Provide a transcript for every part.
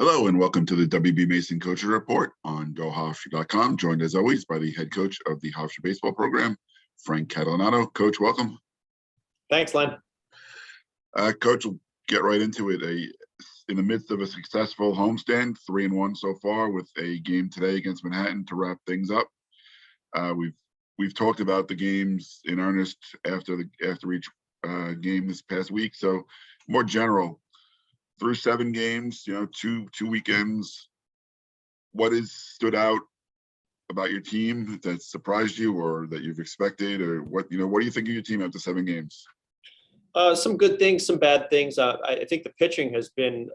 Hello and welcome to the WB Mason Coaches Report on GoHofstra.com, joined as always by the head coach of the Hofstra baseball program, Frank Catalanotto. Coach, welcome. Thanks, Len. Coach, we'll get right into it. In the midst of a successful homestand, 3-1 so far, with a game today against Manhattan to wrap things up. We've talked about the games in earnest after each game this past week. So more general. Through 7 games, two weekends, what has stood out about your team that surprised you or that you've expected, or what do you think of your team after 7 games? Some good things, some bad things. I think the pitching has been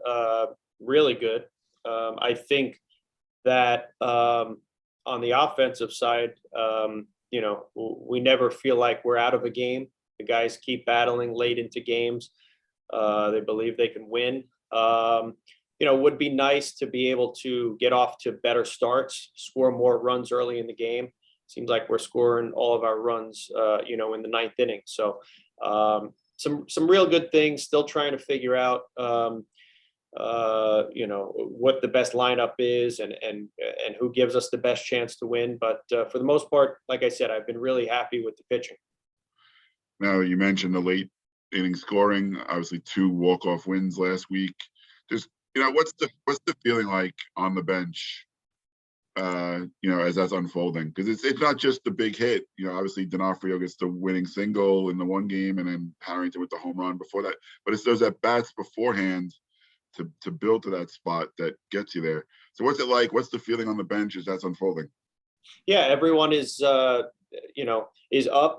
really good. I think that on the offensive side, we never feel like we're out of a game. The guys keep battling late into games. They believe they can win. Would be nice to be able to get off to better starts, score more runs early in the game. Seems like we're scoring all of our runs, in the 9th inning. So some real good things. Still trying to figure out, what the best lineup is and who gives us the best chance to win. But for the most part, like I said, I've been really happy with the pitching. Now, you mentioned the late inning scoring, obviously 2 walk-off wins last week. Just, what's the feeling like on the bench, as that's unfolding? Because it's not just the big hit. Obviously D'Onofrio gets the winning single in the one game, and then Harrington with the home run before that. But it's those at-bats beforehand to build to that spot that gets you there. So what's it like? What's the feeling on the bench as that's unfolding? Yeah, everyone is up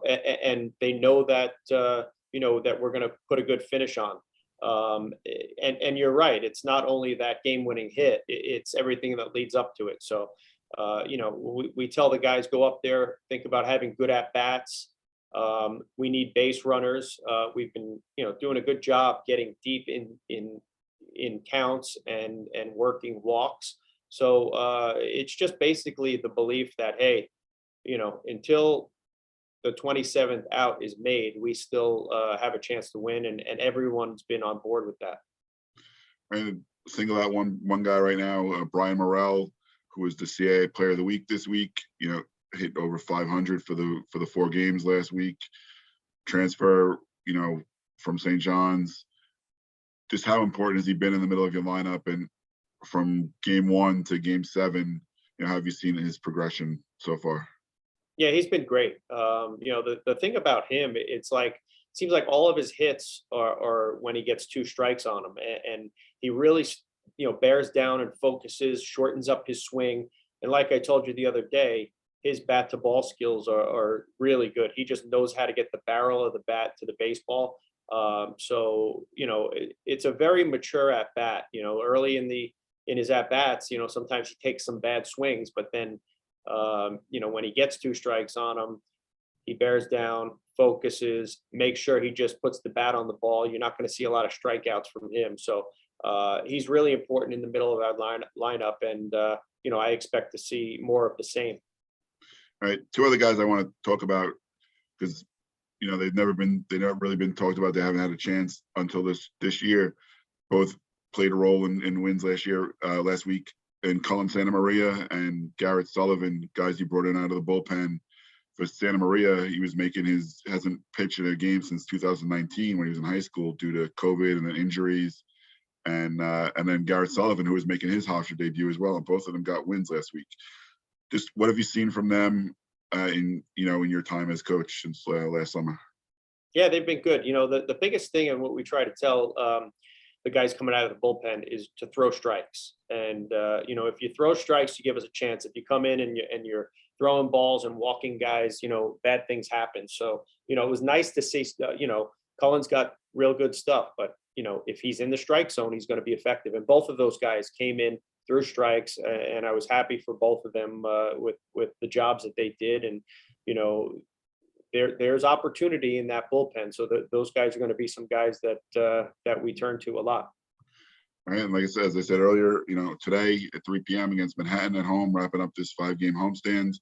and they know that that we're going to put a good finish on. And you're right. It's not only that game-winning hit; it's everything that leads up to it. So, we tell the guys, go up there, think about having good at bats. We need base runners. We've been doing a good job getting deep in counts and working walks. So it's just basically the belief that, hey, until the 27th out is made, we still have a chance to win, and everyone's been on board with that. And single out one guy right now, Brian Morrell, who was the CAA Player of the Week this week. Hit over 500 for the 4 games last week. Transfer, from St. John's. Just how important has he been in the middle of your lineup, and from game 1 to game 7? How have you seen his progression so far? Yeah, he's been great. The thing about him, it seems like all of his hits are when he gets 2 strikes on him, and he really, bears down and focuses, shortens up his swing. And like I told you the other day, his bat to ball skills are really good. He just knows how to get the barrel of the bat to the baseball. So it's a very mature at bat. Early in his at bats, sometimes he takes some bad swings, but then when he gets 2 strikes on him, he bears down, focuses, makes sure he just puts the bat on the ball. You're not going to see a lot of strikeouts from him. So he's really important in the middle of our lineup, and I expect to see more of the same. All right, 2 other guys I want to talk about, because they've never really been talked about. They haven't had a chance until this year. Both played a role in wins last week. And Cullen Santa Maria and Garrett Sullivan, guys you brought in out of the bullpen. For Santa Maria, he hasn't pitched in a game since 2019 when he was in high school due to COVID and then injuries. And then Garrett Sullivan, who was making his Hofstra debut as well, and both of them got wins last week. Just what have you seen from them in your time as coach since last summer? Yeah, they've been good. The biggest thing, and what we try to tell the guys coming out of the bullpen, is to throw strikes. And if you throw strikes, you give us a chance. If you come in and you're throwing balls and walking guys, bad things happen. So it was nice to see. Cullen's got real good stuff, but if he's in the strike zone, he's going to be effective. And both of those guys came in through strikes, and I was happy for both of them with the jobs that they did. And there's opportunity in that bullpen. So those guys are going to be some guys that we turn to a lot. All right, and like I said, as I said earlier, today at 3 p.m. against Manhattan at home, wrapping up this 5-game homestand.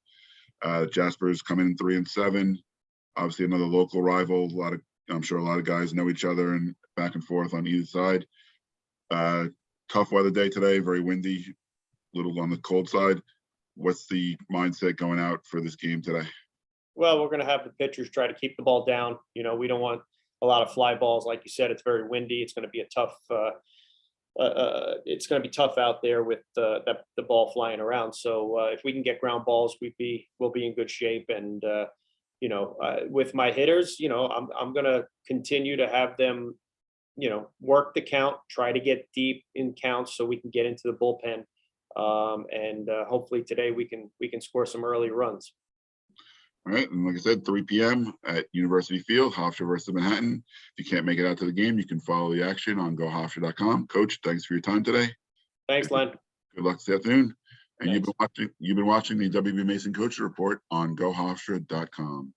Jasper's coming in 3-7. Obviously, another local rival. I'm sure a lot of guys know each other and back and forth on either side. tough weather day today, very windy, a little on the cold side. What's the mindset going out for this game today? Well, we're going to have the pitchers try to keep the ball down. You know, we don't want a lot of fly balls. Like you said, it's very windy. It's going to be a tough. It's going to be tough out there with the ball flying around. So if we can get ground balls, we'll be in good shape. And you know, with my hitters, you know, I'm going to continue to have them, you know, work the count, try to get deep in counts so we can get into the bullpen. And hopefully today we can score some early runs. All right, and like I said, 3 p.m. at University Field, Hofstra versus Manhattan. If you can't make it out to the game, you can follow the action on gohofstra.com. Coach, thanks for your time today. Thanks, Len. Good luck this afternoon. And Thanks. you've been watching the WB Mason Coach Report on gohofstra.com.